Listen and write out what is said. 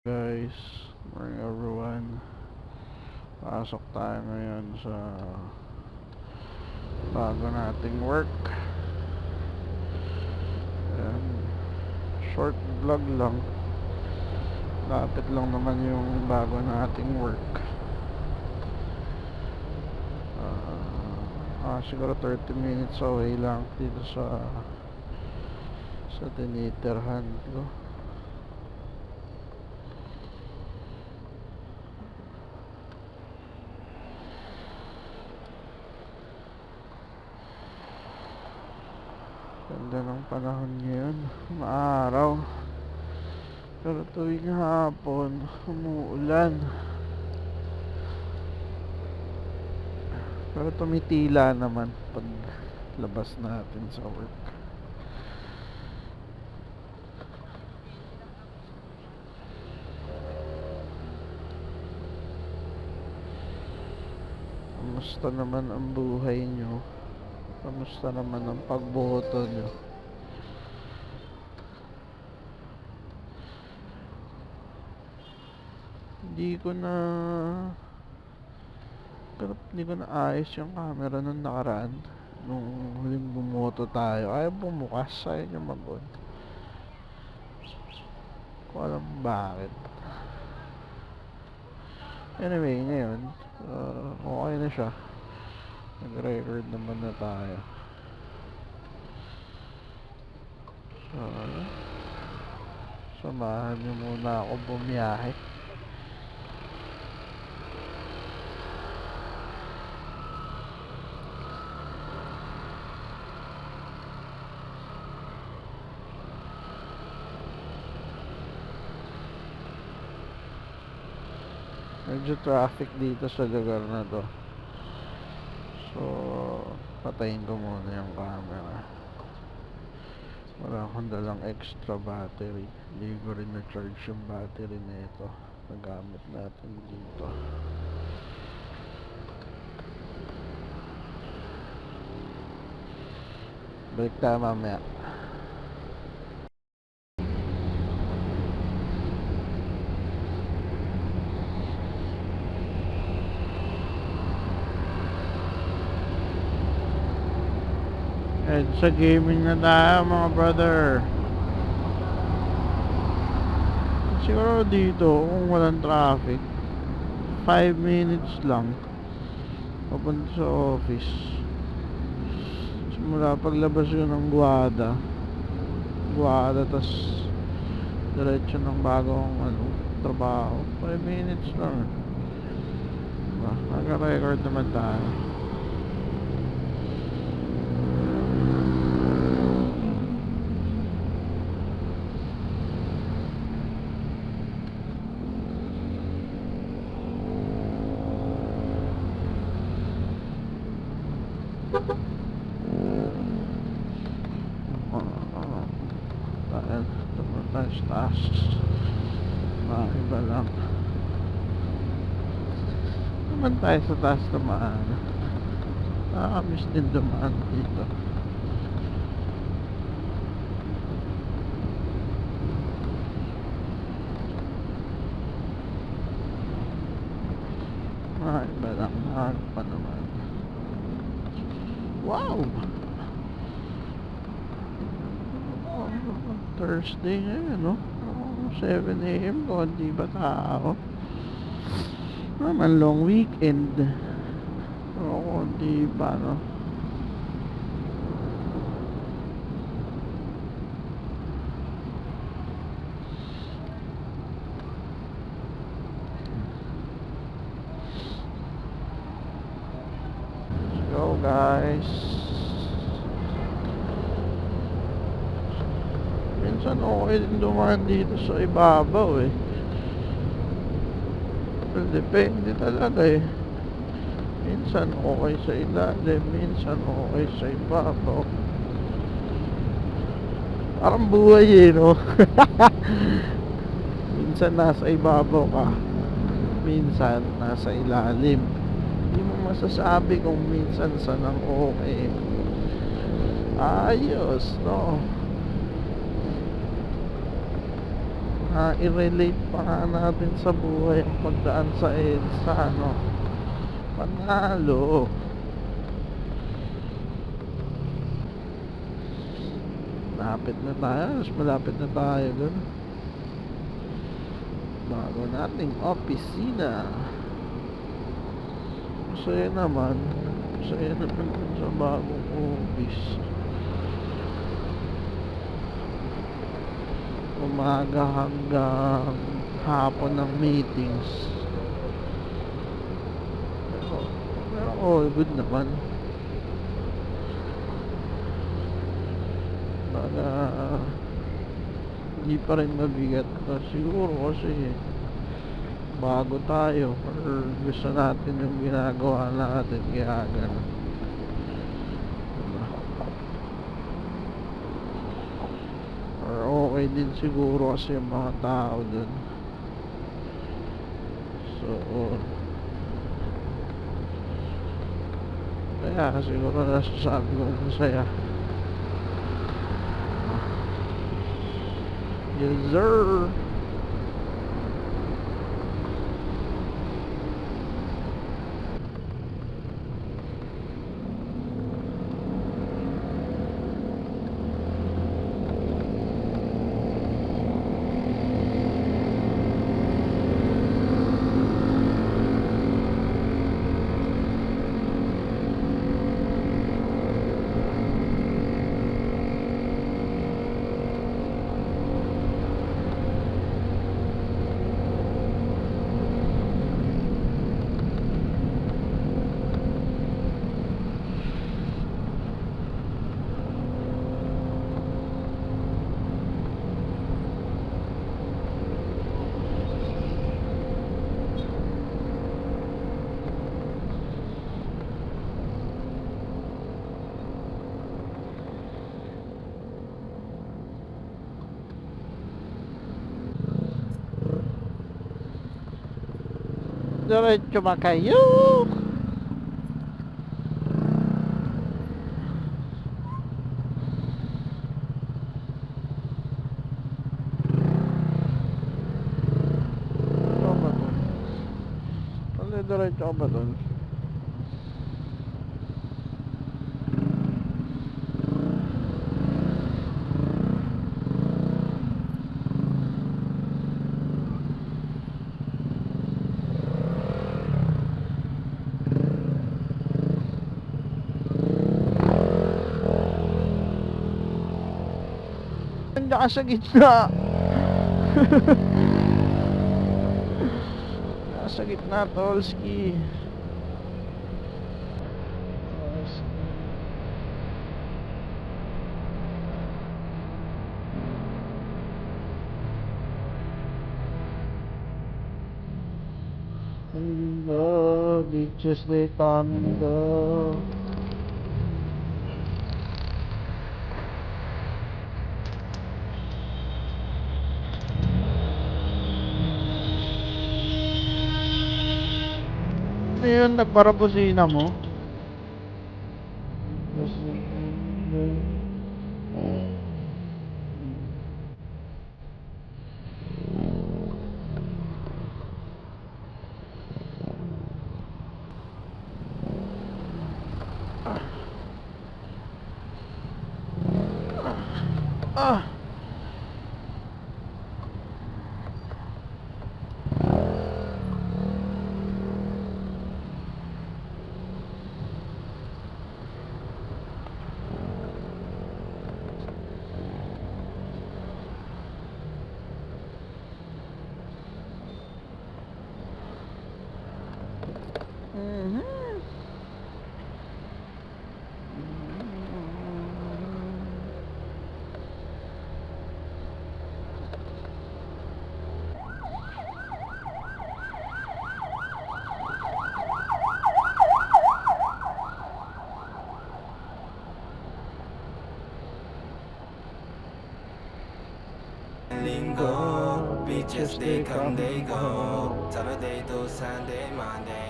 Guys, morning everyone. Pasok tayo ngayon sa bago nating work. Ayan, short vlog lang. Lapit lang naman yung bago nating work. Siguro 30 minutes away lang dito sa tinitirhan ko. Ganda ng panahon ngayon, maaraw. Pero tuwing hapon, umuulan. Pero tumitila naman pag labas natin sa work. Kamusta naman ang buhay nyo? Kamusta naman ang pagboto nyo? Hindi ko na ayos yung camera nung nakaraan. Nung huling bumoto tayo, ayaw bumukas, ayaw niya mag-on. Ko alam bakit. Anyway, ngayon okay na siya. Nag-record naman na tayo. So, samahan niyo muna ako bumiyahe. Medyo traffic dito sa lugar na to. So, patayin ko muna yung camera. Wala akong dalang extra battery. Hindi ko rin na-charge yung battery na ito na gamit natin dito. Balik tayo mamaya. And sa gaming na tayo mga brother. Siguro dito kung walang traffic 5 minutes lang papunta sa office. Simula paglabas yun ng Guada tas diretso ng bagong trabaho 5 minutes lang. Diba? Nagka-record naman tayo. Taas iba lang naman tayo sa taas naman. Nakakamiss din dumaan dito. Iba lang, nakakamiss pa naman. Wow, Thursday ngayon, no? 7 AM, konti ba tao? Naman long weekend. Pero konti pa, no? Let's go, guys. Minsan okay din dumaan dito sa ibabaw eh. Well, depende talaga eh. Minsan okay sa ilalim, minsan okay sa ibabaw. Parang buhay eh, no? Minsan nasa ibabaw ka, minsan nasa ilalim. Hindi mo masasabi kung minsan saan ang okay. Ayos, no? i-relate pa nga natin sa buhay ang pagdaan sa EDSA, ano, panalo. Malapit na tayo, malapit na tayo dun. Bago nating opisina. Masaya naman dun sa bagong office. Umaga hanggang hapon ng meetings. Pero all good naman. Baga hindi pa rin mabigat siguro kasi bago tayo or gusto natin yung ginagawa natin kaya ganun, diba? Or okay din siguro kasi yung mga tao dun, so kaya siguro nasasabi ko masaya. Yes sir. Diretso ba kayo? Ano ba to? Diretso ba to? Nandiyan ka sa gitna. Nasa gitna, Tolski. Tango, beaches de Tango. Ano yun, nagparabusina mo? Ah! Linggo, beaches they come, they go. Saturday to Sunday, Monday.